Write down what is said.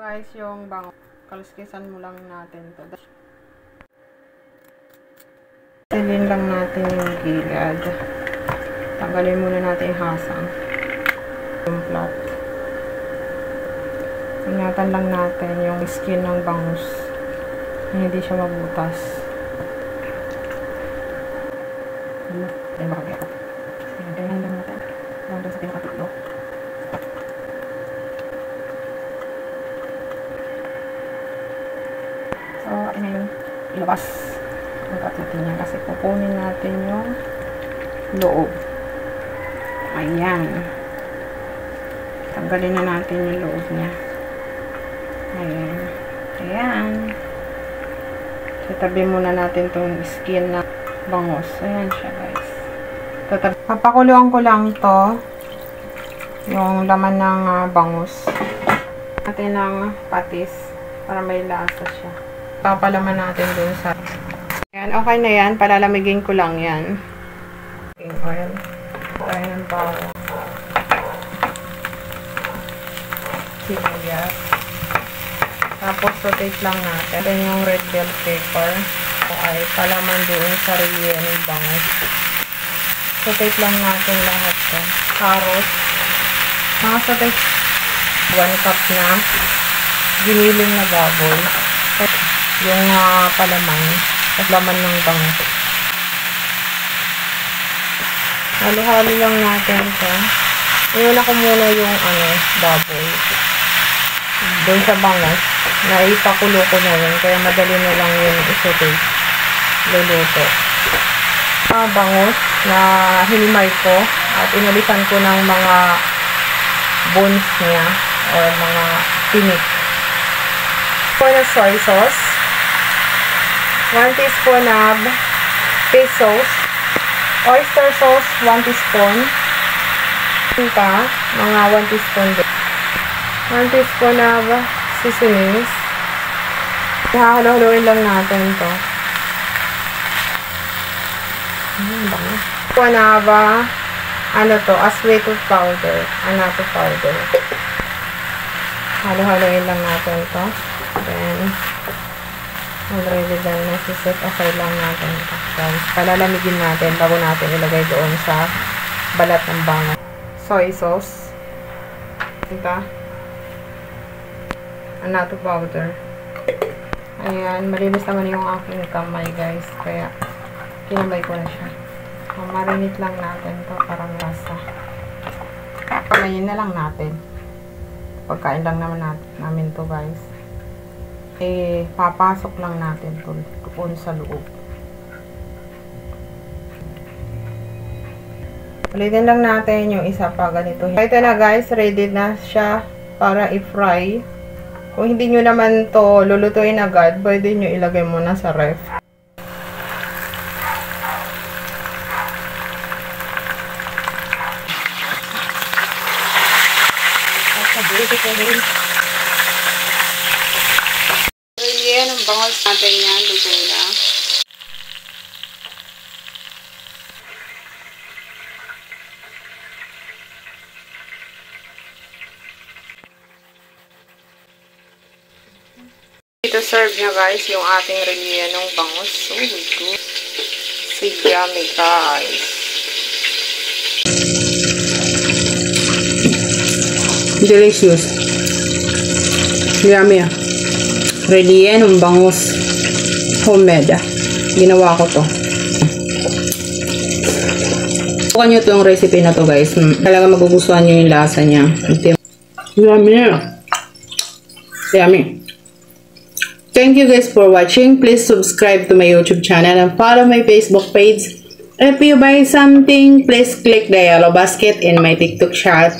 Guys, yung bango, kaluskisan mo lang natin to. Silin lang natin yung gilid. Tanggalin muna natin yung hasang. Yung flat. Ingatan lang natin yung skin ng bangus. Hindi siya mabutas. Ayan ba kaya? Tingnan lang natin. Hanggang sa pinakatlo. So, ayan na yung ilabas. Ang katiti niya kasi kukunin natin yung loob. Ayan. Tanggalin na natin yung loob niya. Ayan. Ayan. Tatabi muna natin itong skin na bangus. Ayan siya, guys. Papakuluan ko lang to yung laman ng bangus. Natin ng patis para may lasa siya. Papalaman natin dun sa... Ayan, okay na yan. Palalamigin ko lang yan. Okay, oil. Tayo ng bawang. Sibuyas. Tapos, rotate lang natin. Then, yung red bell pepper. Ay, palaman doon sa relleno ng bangus. Rotate lang natin lahat to. Carrots. Nakasatate 1 cup na giniling na baboy. Yung palaman. At laman ng bangus. Halo-halo lang natin to. Iuna ko muna yung baboy. Doon sa bangus. Naipakulo ko na yun. Kaya madali na lang yun i-saute. Luluto. Bangus na hinimay ko. At inalisan ko ng mga bones niya. Or mga tinik. For the soy sauce. 1 teaspoon of fish sauce. Oyster sauce, 1 teaspoon. Mga 1 teaspoon din. 1 teaspoon of seasonings. Hahalo-haloin lang natin to. Teaspoon of asweto powder. Anato powder. Halo-haloin lang natin to. Then, already done na siset. Okay lang natin ito. Palalamigin natin bago natin ilagay doon sa balat ng bangus. Soy sauce. Ito. Anato powder. Ayan. Malinis naman yung aking kamay, guys. Kaya, kinamay ko na siya. Marinate lang natin to para lasa. Kamayin na lang natin. Pagkain lang naman namin to, guys. Papasok lang natin to doon sa loob. Ulitin lang natin yung isa pa ganito. Ito na, guys, ready na siya para i-fry. Kung hindi nyo naman to lulutuin agad, pwede nyo ilagay muna sa ref. Yan ang bangus natin yan, luto na. Ito serve nyo, guys, yung ating rellenong bangus. So good. So yummy, guys. Delicious. Yummy. Rellenong bangus. Homemade. Ginawa ko to. Subukan nyo itong recipe na to, guys. Talaga magugustuhan nyo yung lasa niya. Yummy. Yummy. Thank you, guys, for watching. Please subscribe to my YouTube channel and follow my Facebook page. If you buy something, please click the yellow basket in my TikTok shop.